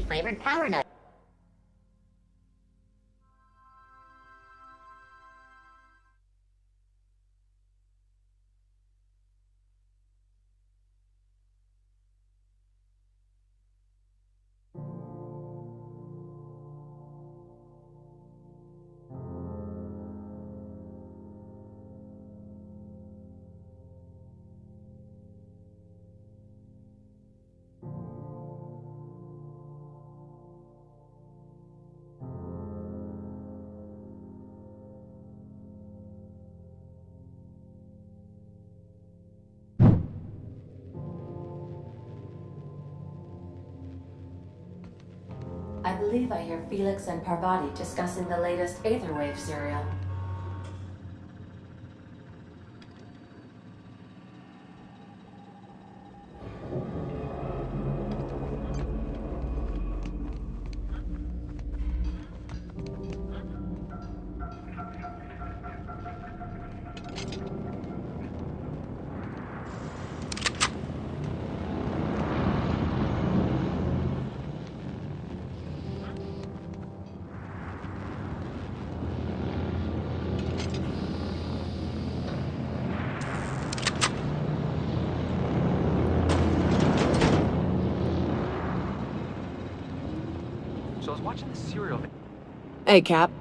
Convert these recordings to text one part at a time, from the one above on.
strawberry-flavored power nut. I believe I hear Felix and Parvati discussing the latest Aetherwave serial. So I was watching this serial. Hey, Cap.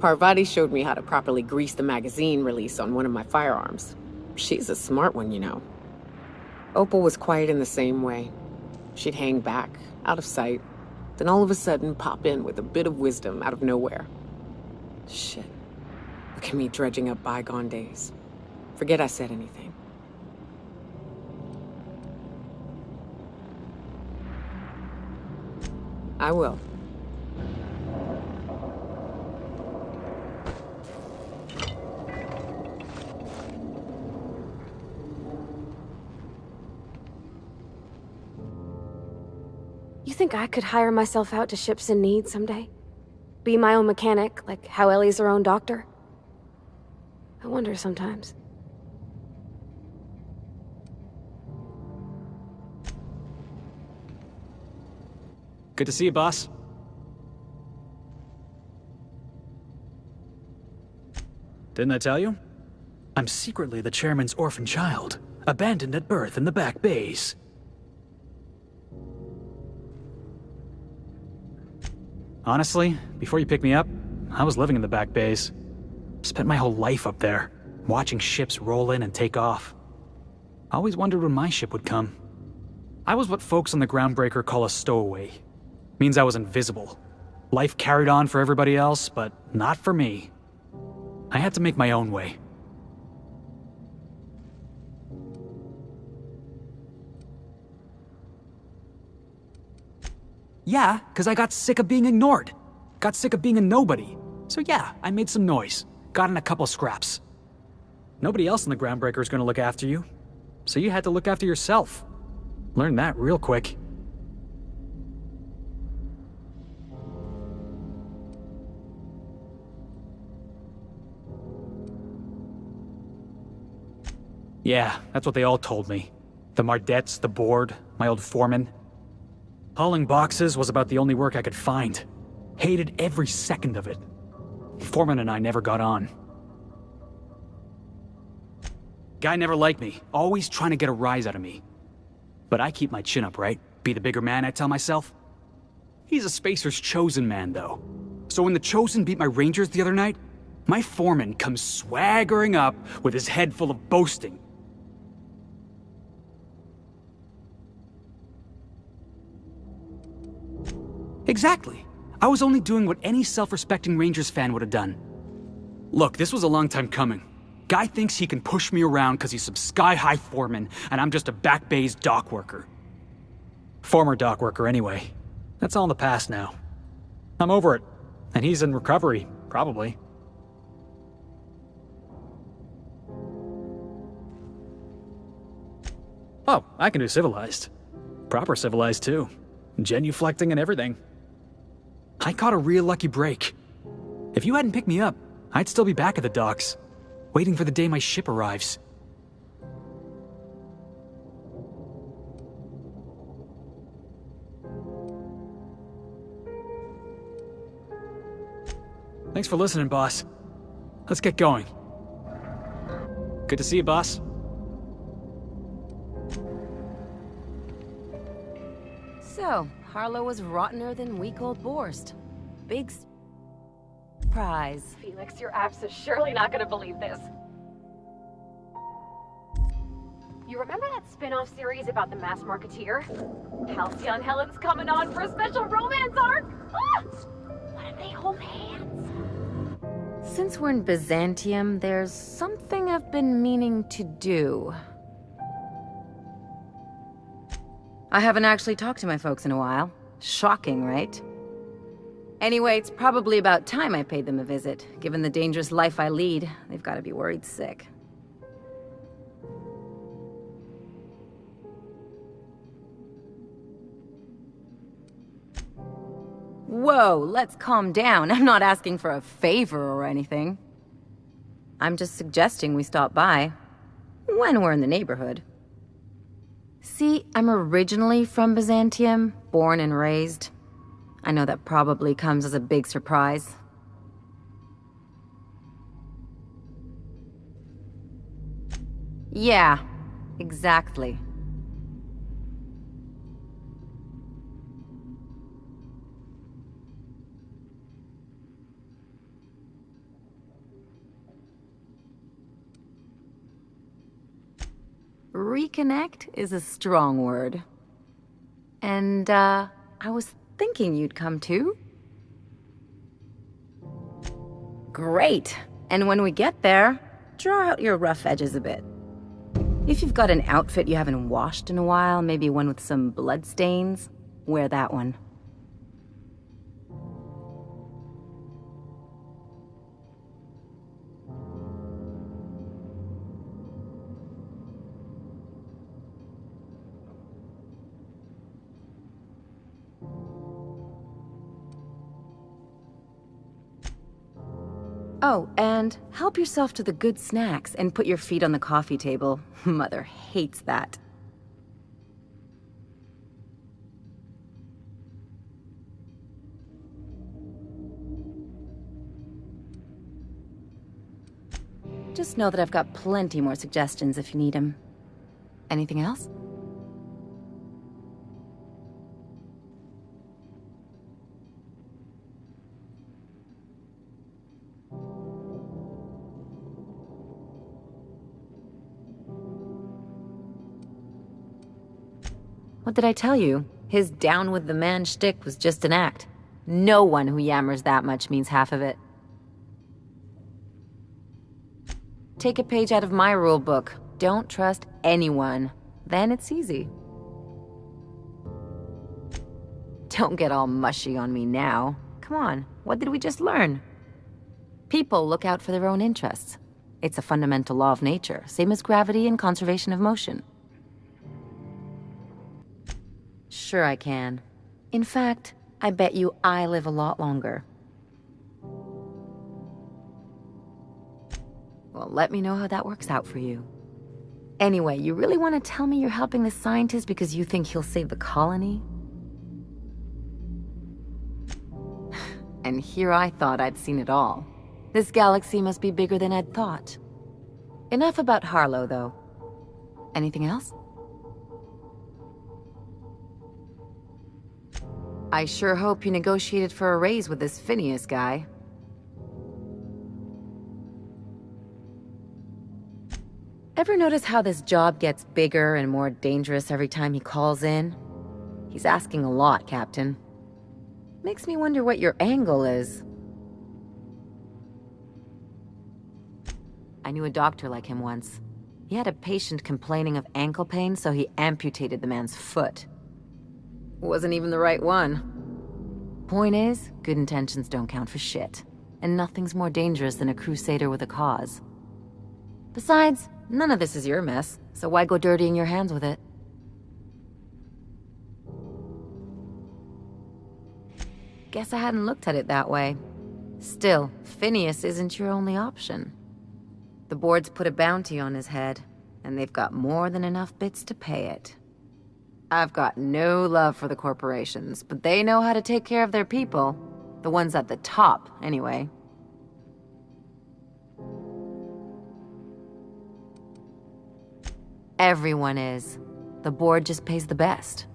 Parvati showed me how to properly grease the magazine release on one of my firearms. She's a smart one, you know. Opal was quiet in the same way. She'd hang back, out of sight, then all of a sudden pop in with a bit of wisdom out of nowhere. Shit. Look at me dredging up bygone days. Forget I said anything. I will. You think I could hire myself out to ships in need someday? Be my own mechanic, like how Ellie's her own doctor? I wonder sometimes. Good to see you, boss. Didn't I tell you? I'm secretly the chairman's orphan child, abandoned at birth in the back bays. Honestly, before you picked me up, I was living in the back bays. Spent my whole life up there, watching ships roll in and take off. I always wondered when my ship would come. I was what folks on the Groundbreaker call a stowaway. Means I was invisible. Life carried on for everybody else, but not for me. I had to make my own way. Yeah, because I got sick of being ignored. Got sick of being a nobody. So yeah, I made some noise. Got in a couple scraps. Nobody else in the Groundbreaker is going to look after you. So you had to look after yourself. Learned that real quick. Yeah, that's what they all told me. The Mardettes, the board, my old foreman. Hauling boxes was about the only work I could find. Hated every second of it. Foreman and I never got on. Guy never liked me, always trying to get a rise out of me. But I keep my chin up, right? Be the bigger man, I tell myself. He's a Spacer's chosen man, though. So when the Chosen beat my Rangers the other night, my foreman comes swaggering up with his head full of boasting. Exactly. I was only doing what any self-respecting Rangers fan would have done. Look, this was a long time coming. Guy thinks he can push me around because he's some sky-high foreman, and I'm just a back bay's dock worker. Former dock worker, anyway. That's all in the past now. I'm over it. And he's in recovery, probably. Oh, I can do civilized. Proper civilized, too. Genuflecting and everything. I caught a real lucky break. If you hadn't picked me up, I'd still be back at the docks, waiting for the day my ship arrives. Thanks for listening, boss. Let's get going. Good to see you, boss. So, Harlow was rottener than week-old Borst. Big surprise. Felix, your apps is surely not gonna believe this. You remember that spin-off series about the mass marketeer? Halcyon Helen's coming on for a special romance arc! Ah! What if they hold hands? Since we're in Byzantium, there's something I've been meaning to do. I haven't actually talked to my folks in a while. Shocking, right? Anyway, it's probably about time I paid them a visit. Given the dangerous life I lead, they've got to be worried sick. Whoa, let's calm down. I'm not asking for a favor or anything. I'm just suggesting we stop by. When we're in the neighborhood. See, I'm originally from Byzantium, born and raised. I know that probably comes as a big surprise. Yeah, exactly. Reconnect is a strong word. And, I was thinking you'd come too. Great! And when we get there, draw out your rough edges a bit. If you've got an outfit you haven't washed in a while, maybe one with some blood stains, wear that one. Oh, and help yourself to the good snacks and put your feet on the coffee table. Mother hates that. Just know that I've got plenty more suggestions if you need them. Anything else? What did I tell you? His down with the man shtick was just an act. No one who yammers that much means half of it. Take a page out of my rule book. Don't trust anyone. Then it's easy. Don't get all mushy on me now. Come on, what did we just learn? People look out for their own interests. It's a fundamental law of nature, same as gravity and conservation of motion. Sure I can. In fact, I bet you I live a lot longer. Well, let me know how that works out for you. Anyway, you really want to tell me you're helping the scientist because you think he'll save the colony? And here I thought I'd seen it all. This galaxy must be bigger than I'd thought. Enough about Harlow, though. Anything else? I sure hope you negotiated for a raise with this Phineas guy. Ever notice how this job gets bigger and more dangerous every time he calls in? He's asking a lot, Captain. Makes me wonder what your angle is. I knew a doctor like him once. He had a patient complaining of ankle pain, so he amputated the man's foot. Wasn't even the right one. Point is, good intentions don't count for shit. And nothing's more dangerous than a crusader with a cause. Besides, none of this is your mess, so why go dirtying your hands with it? Guess I hadn't looked at it that way. Still, Phineas isn't your only option. The board's put a bounty on his head, and they've got more than enough bits to pay it. I've got no love for the corporations, but they know how to take care of their people. The ones at the top, anyway. Everyone is. The board just pays the best.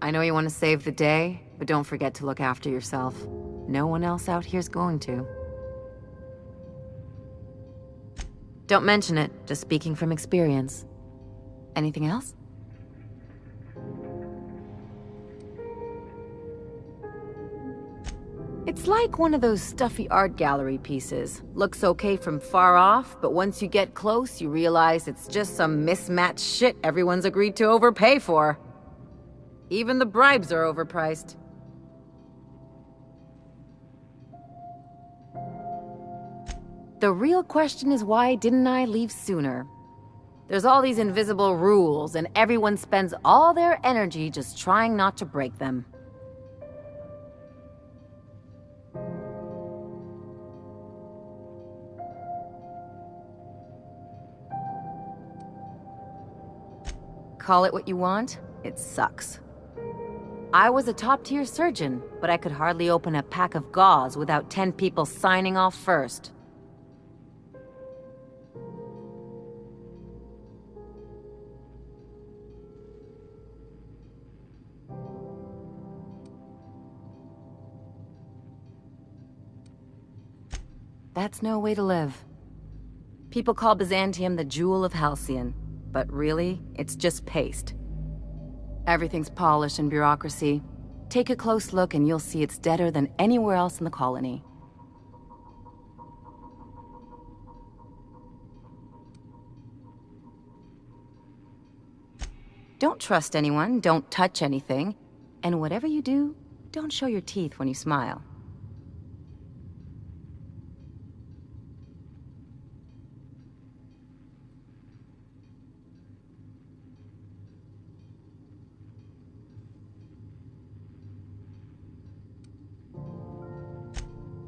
I know you want to save the day, but don't forget to look after yourself. No one else out here's going to. Don't mention it, just speaking from experience. Anything else? It's like one of those stuffy art gallery pieces. Looks okay from far off, but once you get close, you realize it's just some mismatched shit everyone's agreed to overpay for. Even the bribes are overpriced. The real question is, why didn't I leave sooner? There's all these invisible rules, and everyone spends all their energy just trying not to break them. Call it what you want, it sucks. I was a top-tier surgeon, but I could hardly open a pack of gauze without 10 people signing off first. That's no way to live. People call Byzantium the jewel of Halcyon, but really, it's just paste. Everything's polish and bureaucracy. Take a close look and you'll see it's deader than anywhere else in the colony. Don't trust anyone, don't touch anything, and whatever you do, don't show your teeth when you smile.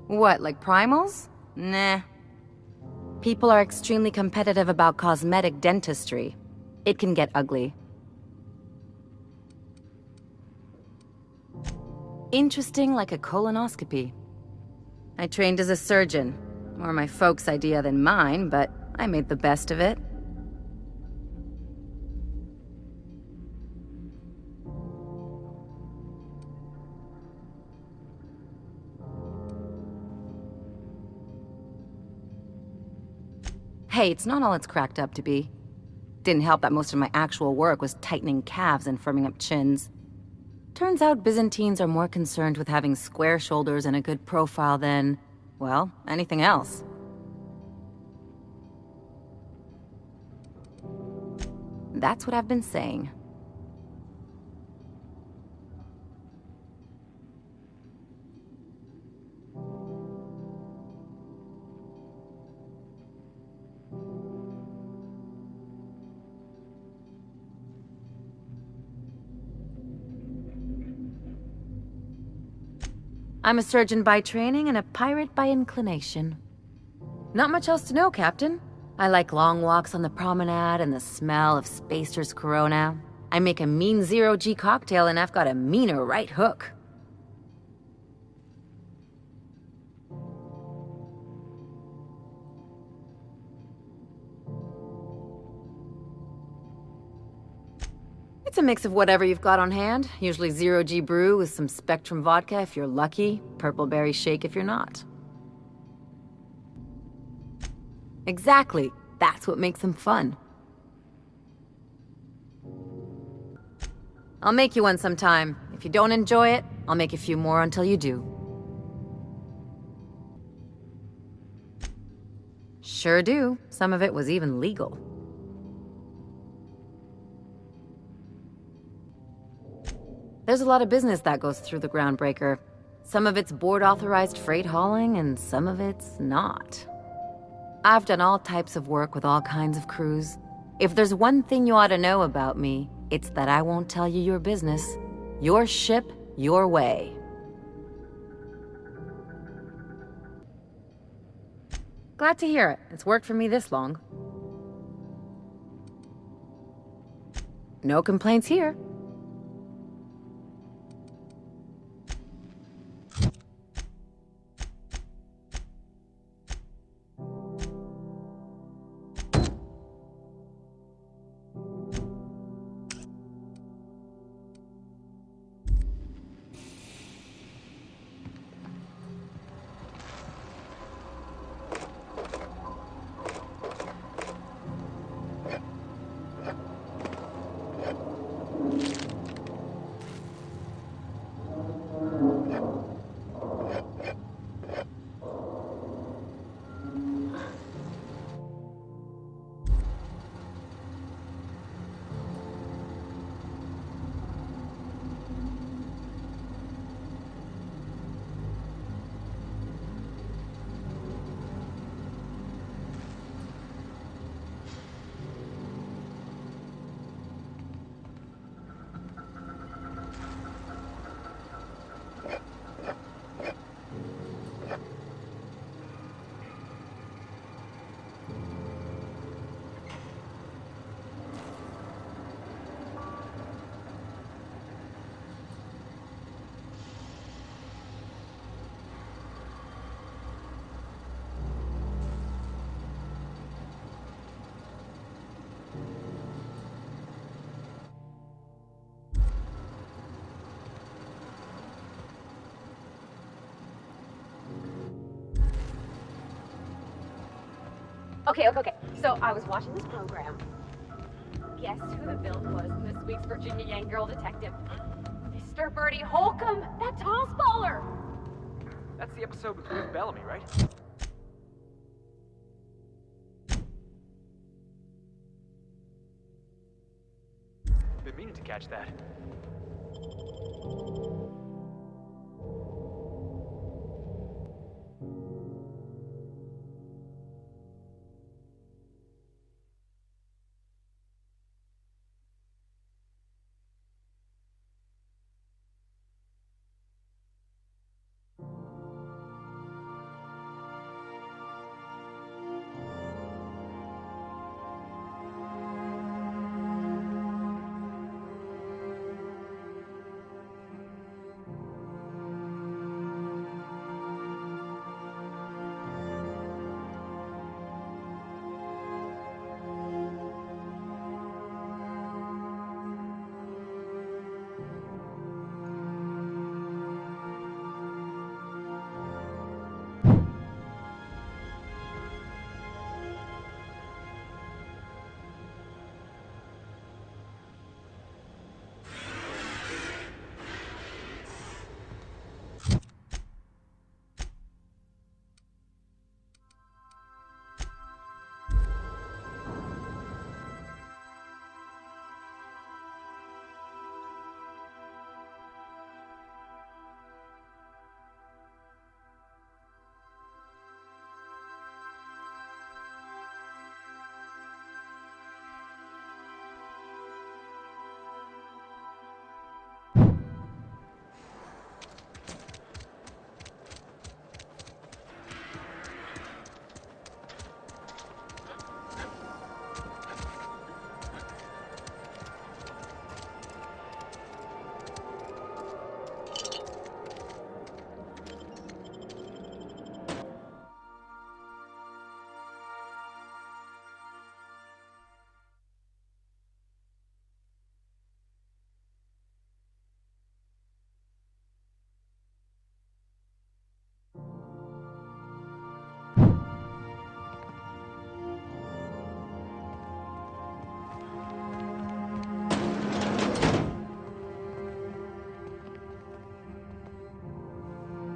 What, like primals? Nah. People are extremely competitive about cosmetic dentistry. It can get ugly. Interesting like a colonoscopy. I trained as a surgeon. More my folks' idea than mine, but I made the best of it. Hey, it's not all it's cracked up to be. Didn't help that most of my actual work was tightening calves and firming up chins. Turns out Byzantines are more concerned with having square shoulders and a good profile than, well, anything else. That's what I've been saying. I'm a surgeon by training and a pirate by inclination. Not much else to know, Captain. I like long walks on the promenade and the smell of Spacer's Corona. I make a mean zero-G cocktail and I've got a meaner right hook. It's a mix of whatever you've got on hand. Usually zero-G brew with some Spectrum vodka if you're lucky, purple berry shake if you're not. Exactly. That's what makes them fun. I'll make you one sometime. If you don't enjoy it, I'll make a few more until you do. Sure do. Some of it was even legal. There's a lot of business that goes through the Groundbreaker. Some of it's board-authorized freight hauling, and some of it's not. I've done all types of work with all kinds of crews. If there's one thing you ought to know about me, it's that I won't tell you your business. Your ship, your way. Glad to hear it. It's worked for me this long. No complaints here. Okay. So I was watching this program. Guess who the villain was in this week's Virginia Young Girl Detective? Mr. Bertie Holcomb, that tall baller! That's the episode with Ruth Bellamy, right? Been meaning to catch that.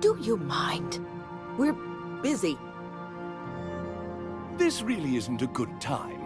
Do you mind? We're busy. This really isn't a good time.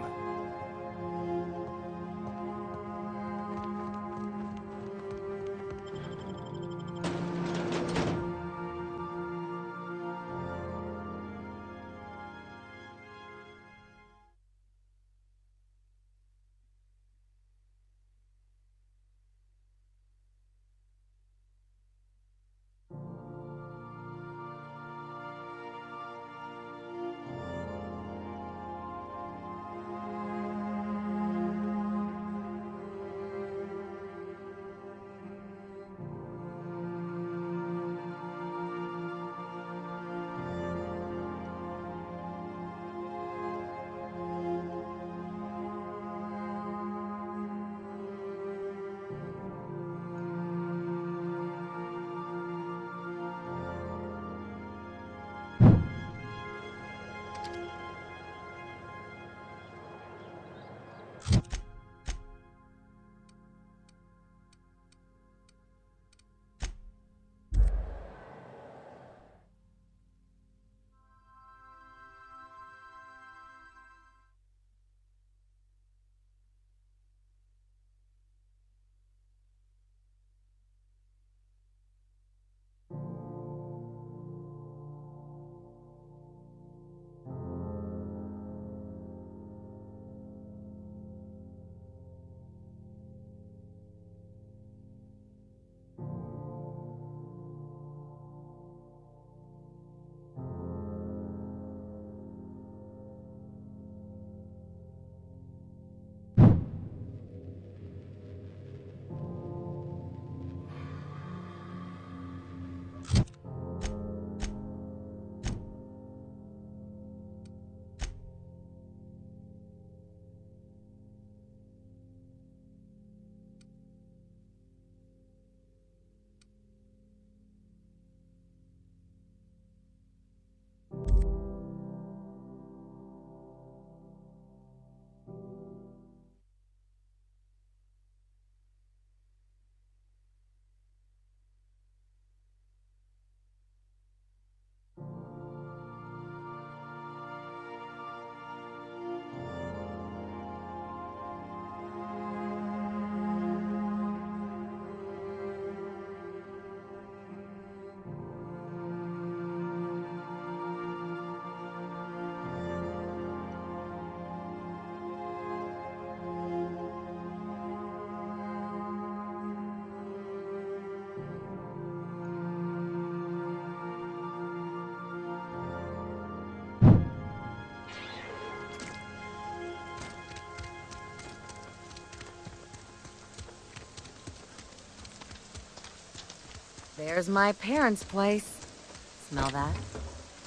There's my parents' place. Smell that?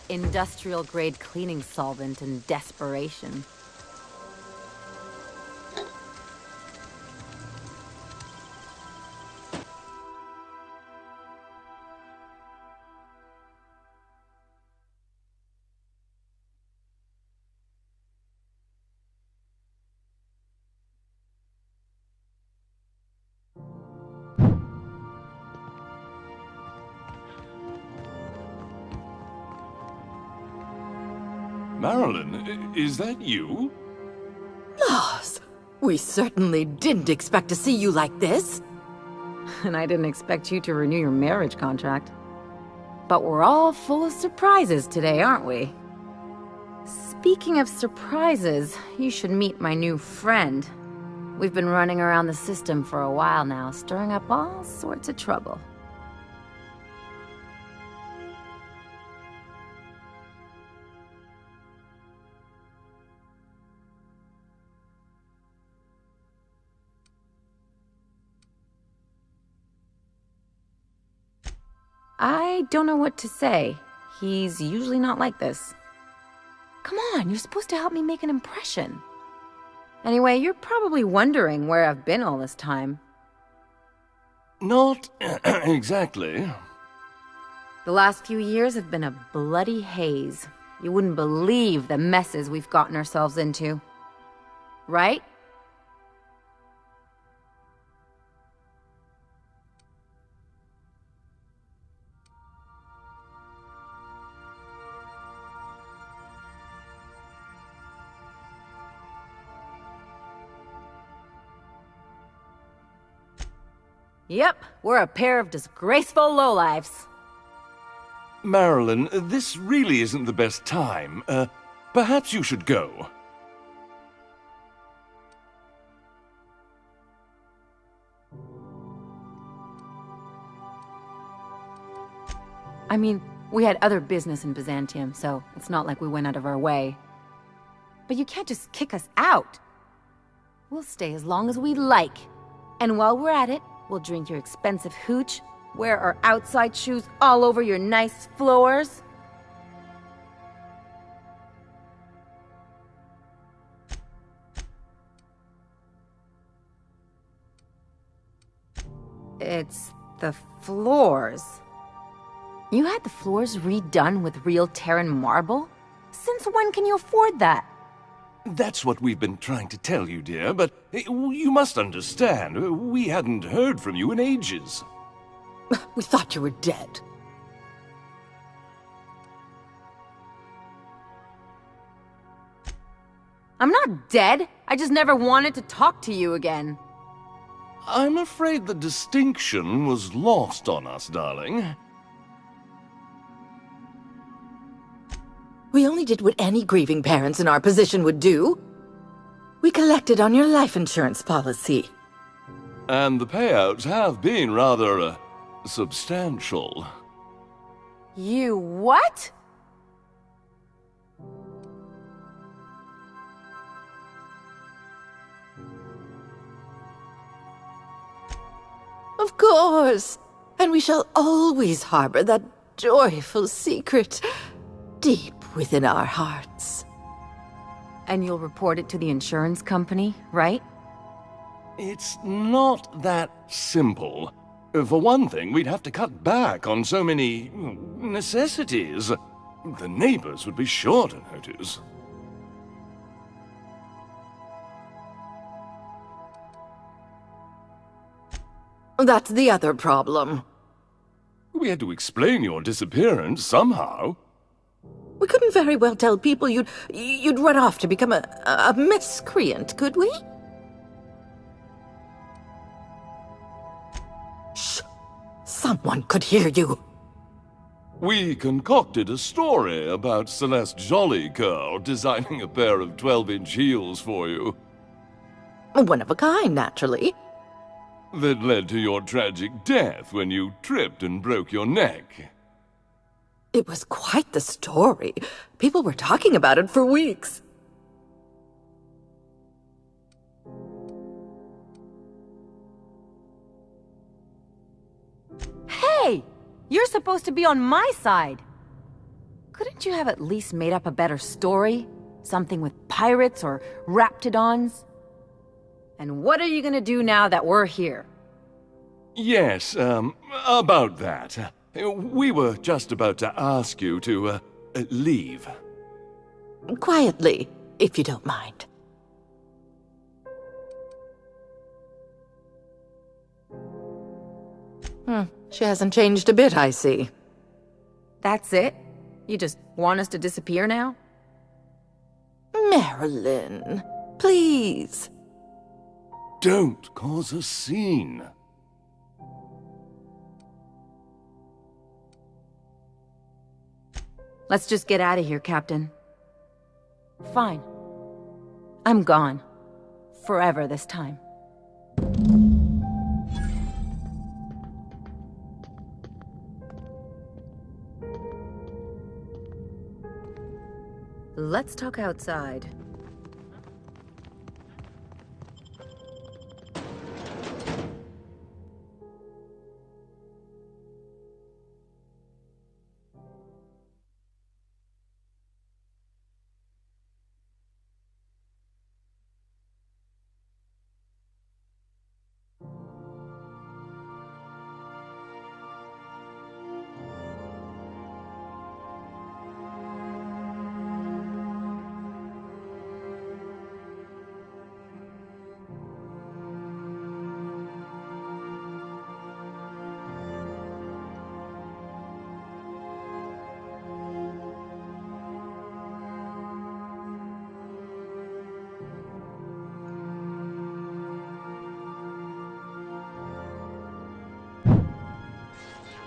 Industrial-grade cleaning solvent in desperation. Marilyn, is that you? Lars, we certainly didn't expect to see you like this. And I didn't expect you to renew your marriage contract. But we're all full of surprises today, aren't we? Speaking of surprises, you should meet my new friend. We've been running around the system for a while now, stirring up all sorts of trouble. I don't know what to say. He's usually not like this. Come on, you're supposed to help me make an impression. Anyway, you're probably wondering where I've been all this time. Not exactly. The last few years have been a bloody haze. You wouldn't believe the messes we've gotten ourselves into. Right? Yep, we're a pair of disgraceful lowlifes. Marilyn, this really isn't the best time. Perhaps you should go. I mean, we had other business in Byzantium, so it's not like we went out of our way. But you can't just kick us out. We'll stay as long as we like. And while we're at it, we'll drink your expensive hooch, wear our outside shoes all over your nice floors. It's the floors. You had the floors redone with real Terran marble? Since when can you afford that? That's what we've been trying to tell you, dear, but you must understand, we hadn't heard from you in ages. We thought you were dead. I'm not dead. I just never wanted to talk to you again. I'm afraid the distinction was lost on us, darling. We only did what any grieving parents in our position would do. We collected on your life insurance policy. And the payouts have been rather, substantial. You what? Of course. And we shall always harbor that joyful secret deep within our hearts. And you'll report it to the insurance company, right? It's not that simple. For one thing, we'd have to cut back on so many necessities. The neighbors would be sure to notice. That's the other problem. We had to explain your disappearance somehow. We couldn't very well tell people you'd run off to become a miscreant, could we? Shh! Someone could hear you. We concocted a story about Celeste Jollycurl designing a pair of 12-inch heels for you. One of a kind, naturally. That led to your tragic death when you tripped and broke your neck. It was quite the story. People were talking about it for weeks. Hey! You're supposed to be on my side. Couldn't you have at least made up a better story? Something with pirates or raptidons? And what are you gonna do now that we're here? Yes, about that. We were just about to ask you to, leave. Quietly, if you don't mind. She hasn't changed a bit, I see. That's it? You just want us to disappear now? Marilyn, please. Don't cause a scene. Let's just get out of here, Captain. Fine. I'm gone. Forever this time. Let's talk outside.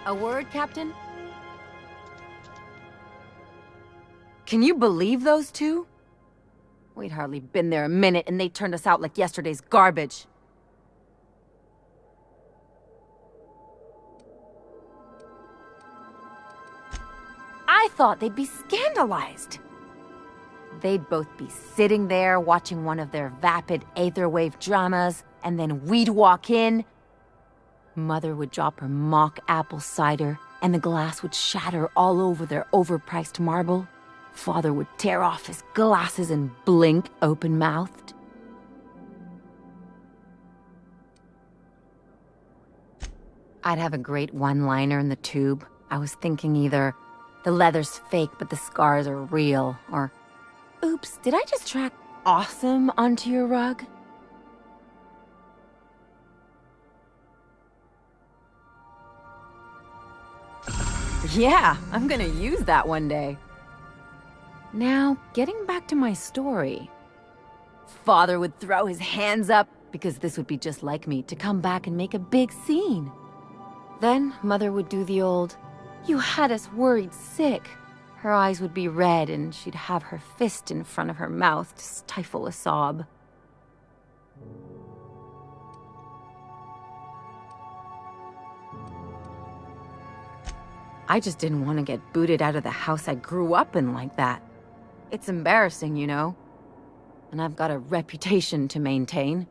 A word, Captain? Can you believe those two? We'd hardly been there a minute and they turned us out like yesterday's garbage. I thought they'd be scandalized. They'd both be sitting there watching one of their vapid aetherwave dramas, and then we'd walk in. Mother would drop her mock apple cider, and the glass would shatter all over their overpriced marble. Father would tear off his glasses and blink open-mouthed. I'd have a great one-liner in the tube. I was thinking either, the leather's fake but the scars are real, or, oops, did I just track awesome onto your rug? Yeah, I'm gonna use that one day. Now, getting back to my story. Father would throw his hands up, because this would be just like me, to come back and make a big scene. Then, Mother would do the old, "You had us worried sick." Her eyes would be red, and she'd have her fist in front of her mouth to stifle a sob. I just didn't want to get booted out of the house I grew up in like that. It's embarrassing, you know. And I've got a reputation to maintain.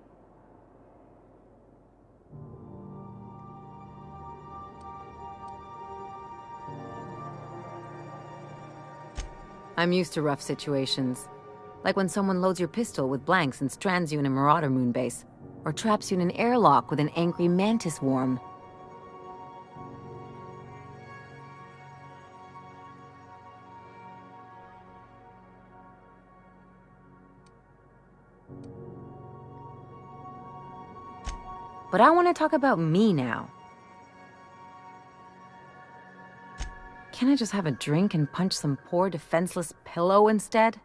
I'm used to rough situations. Like when someone loads your pistol with blanks and strands you in a Marauder moonbase, or traps you in an airlock with an angry mantis worm. But I want to talk about me now. Can't I just have a drink and punch some poor defenseless pillow instead?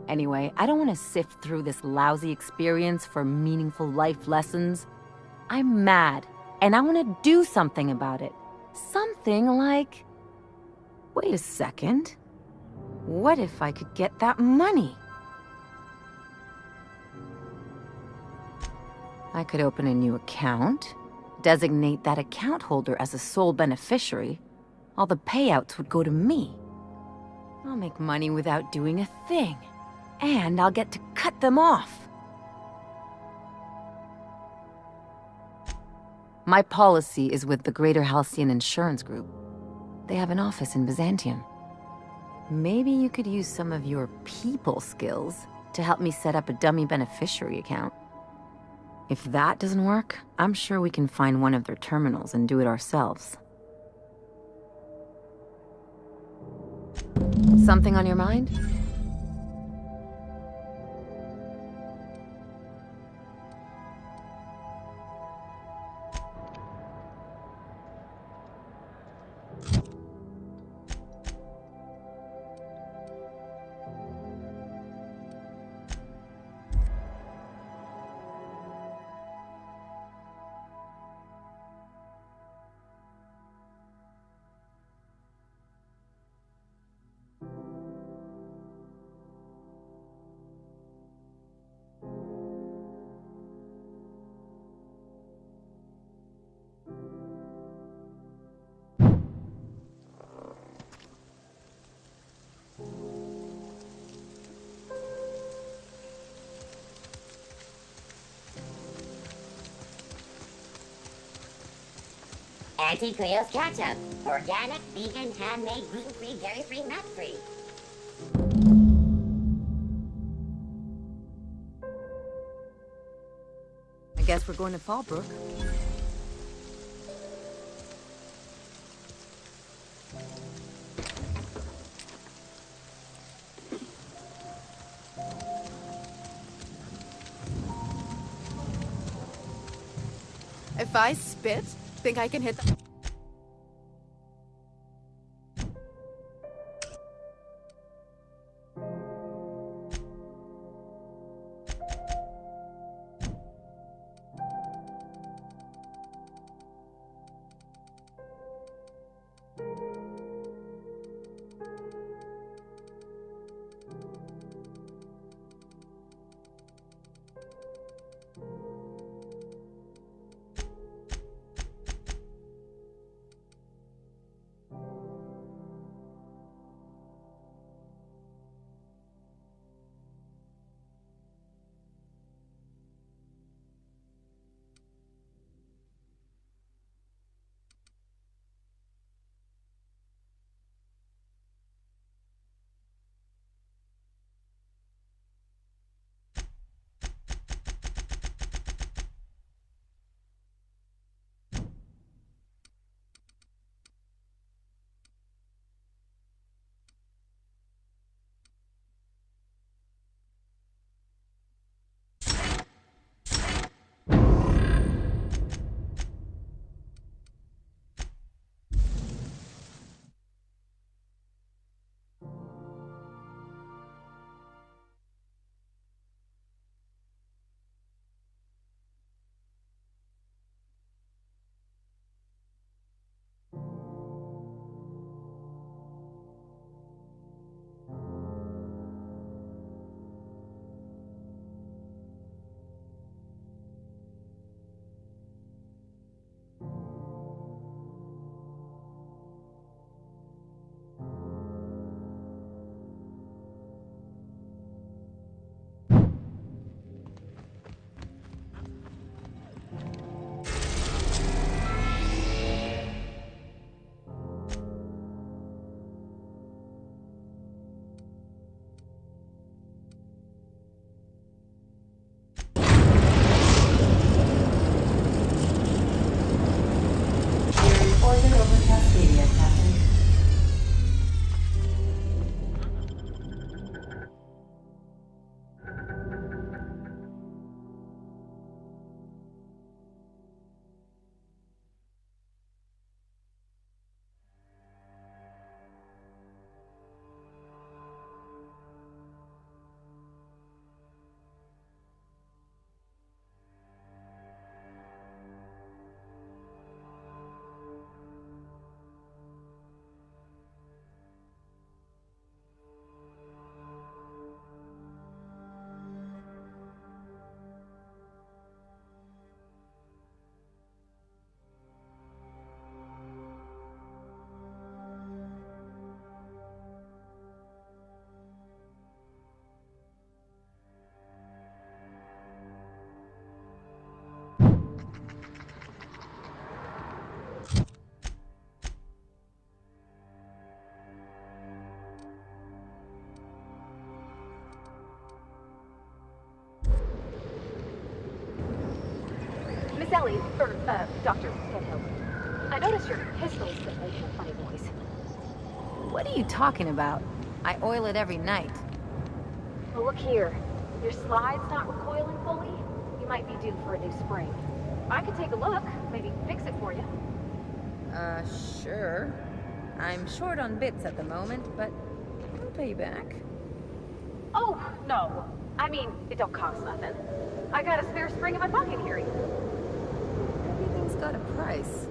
Anyway, I don't want to sift through this lousy experience for meaningful life lessons. I'm mad, and I want to do something about it. Something like... Wait a second. What if I could get that money? I could open a new account, designate that account holder as a sole beneficiary. All the payouts would go to me. I'll make money without doing a thing. And I'll get to cut them off. My policy is with the Greater Halcyon Insurance Group. They have an office in Byzantium. Maybe you could use some of your people skills to help me set up a dummy beneficiary account. If that doesn't work, I'm sure we can find one of their terminals and do it ourselves. Something on your mind? Anti-Cleo's Ketchup. Organic, vegan, handmade, gluten-free, dairy-free, nut-free. I guess we're going to Fallbrook. If I spit, think I can hit the... Miss Ellie, Dr. Deadhill. I noticed your pistol's been making a funny noise. What are you talking about? I oil it every night. Well, look here. Your slide's not recoiling fully. You might be due for a new spring. I could take a look, maybe fix it for you. Sure. I'm short on bits at the moment, but I'll pay you back. Oh, no. I mean, it don't cost nothing. I got a spare spring in my pocket here. Everything's got a price.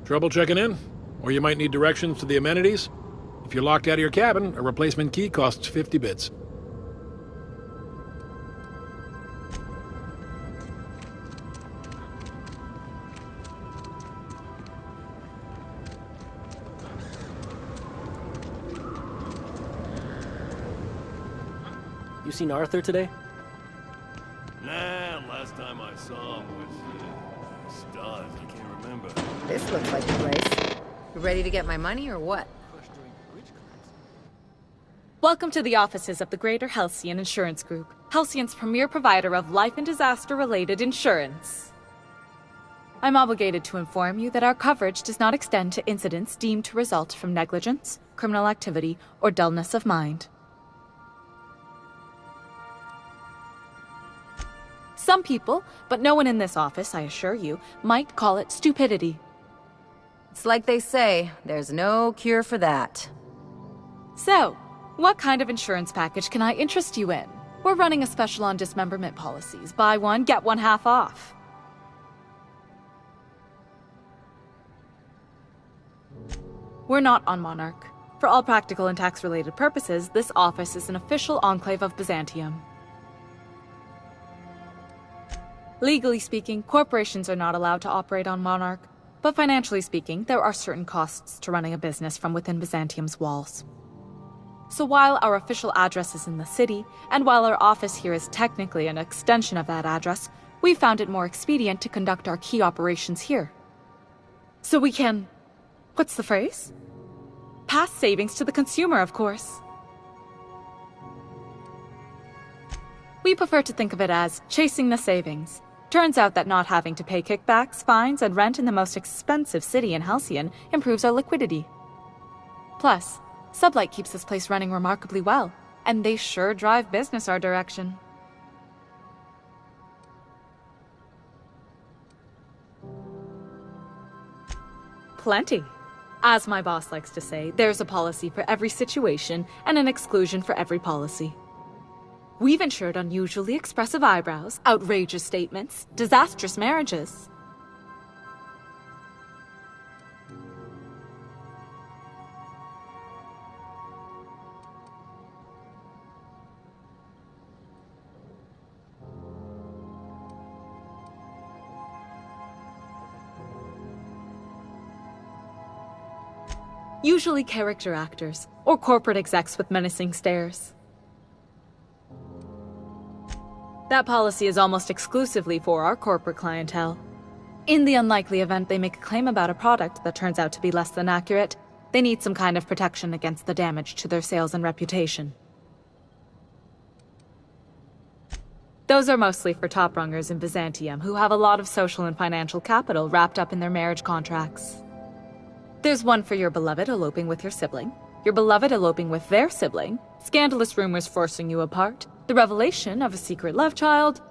Trouble checking in? Or you might need directions to the amenities? If you're locked out of your cabin, a replacement key costs 50 bits. You seen Arthur today? Nah, last time I saw him was stars. I can't remember. This looks like the place. You ready to get my money or what? Welcome to the offices of the Greater Halcyon Insurance Group, Halcyon's premier provider of life and disaster-related insurance. I'm obligated to inform you that our coverage does not extend to incidents deemed to result from negligence, criminal activity, or dullness of mind. Some people, but no one in this office, I assure you, might call it stupidity. It's like they say, there's no cure for that. So, what kind of insurance package can I interest you in? We're running a special on dismemberment policies. Buy one, get one half off. We're not on Monarch. For all practical and tax-related purposes, this office is an official enclave of Byzantium. Legally speaking, corporations are not allowed to operate on Monarch, but financially speaking, there are certain costs to running a business from within Byzantium's walls. So while our official address is in the city, and while our office here is technically an extension of that address, we found it more expedient to conduct our key operations here. So we can... what's the phrase? Pass savings to the consumer, of course. We prefer to think of it as chasing the savings. Turns out that not having to pay kickbacks, fines, and rent in the most expensive city in Halcyon improves our liquidity. Plus, Sublight keeps this place running remarkably well, and they sure drive business our direction. Plenty. As my boss likes to say, there's a policy for every situation and an exclusion for every policy. We've insured unusually expressive eyebrows, outrageous statements, disastrous marriages. Usually character actors, or corporate execs with menacing stares. That policy is almost exclusively for our corporate clientele. In the unlikely event they make a claim about a product that turns out to be less than accurate, they need some kind of protection against the damage to their sales and reputation. Those are mostly for top-rungers in Byzantium who have a lot of social and financial capital wrapped up in their marriage contracts. There's one for your beloved eloping with your sibling, your beloved eloping with their sibling, scandalous rumors forcing you apart, the revelation of a secret love child.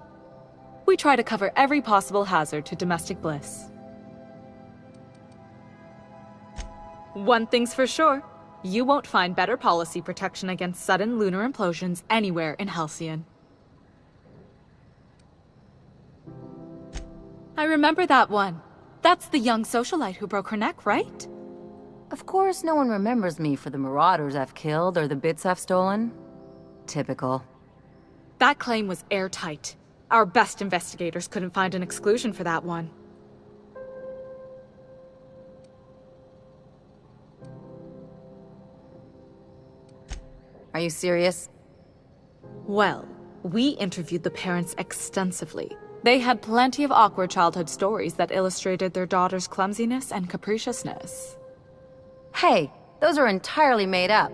We try to cover every possible hazard to domestic bliss. One thing's for sure, you won't find better policy protection against sudden lunar implosions anywhere in Halcyon. I remember that one. That's the young socialite who broke her neck, right? Of course, no one remembers me for the marauders I've killed or the bits I've stolen. Typical. That claim was airtight. Our best investigators couldn't find an exclusion for that one. Are you serious? Well, we interviewed the parents extensively. They had plenty of awkward childhood stories that illustrated their daughter's clumsiness and capriciousness. Hey, those are entirely made up.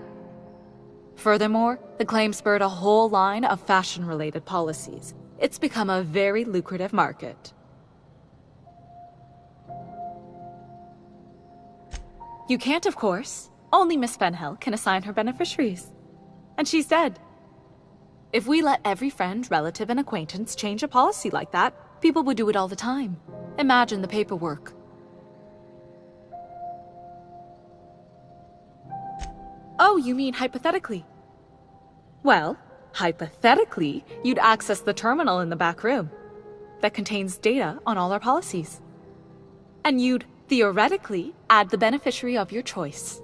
Furthermore, the claim spurred a whole line of fashion-related policies. It's become a very lucrative market. You can't, of course. Only Miss Fenhel can assign her beneficiaries. And she's dead. If we let every friend, relative, and acquaintance change a policy like that, people would do it all the time. Imagine the paperwork. Oh, you mean hypothetically? Well, hypothetically, you'd access the terminal in the back room that contains data on all our policies. And you'd, theoretically, add the beneficiary of your choice.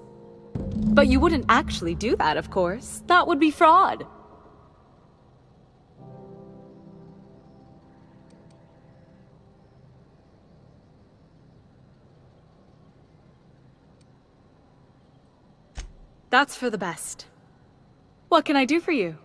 But you wouldn't actually do that, of course. That would be fraud. That's for the best. What can I do for you?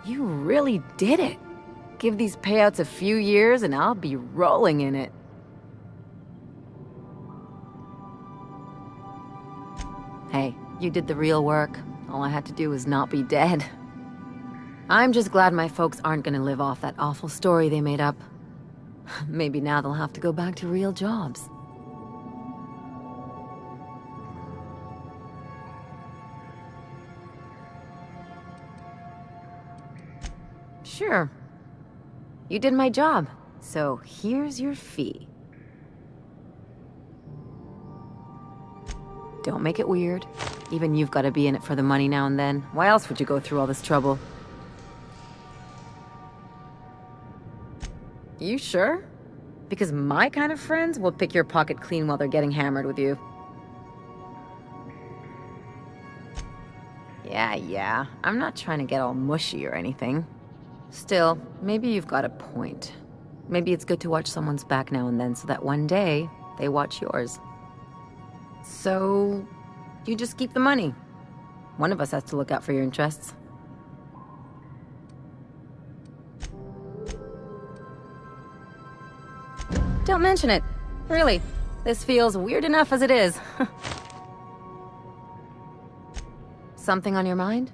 You really did it. Give these payouts a few years and I'll be rolling in it. Hey, you did the real work. All I had to do was not be dead. I'm just glad my folks aren't gonna live off that awful story they made up. Maybe now they'll have to go back to real jobs. Sure. You did my job, so here's your fee. Don't make it weird. Even you've got to be in it for the money now and then. Why else would you go through all this trouble? You sure? Because my kind of friends will pick your pocket clean while they're getting hammered with you. Yeah, I'm not trying to get all mushy or anything. Still, maybe you've got a point. Maybe it's good to watch someone's back now and then so that one day, they watch yours. So, you just keep the money. One of us has to look out for your interests. Don't mention it. Really, this feels weird enough as it is. Something on your mind?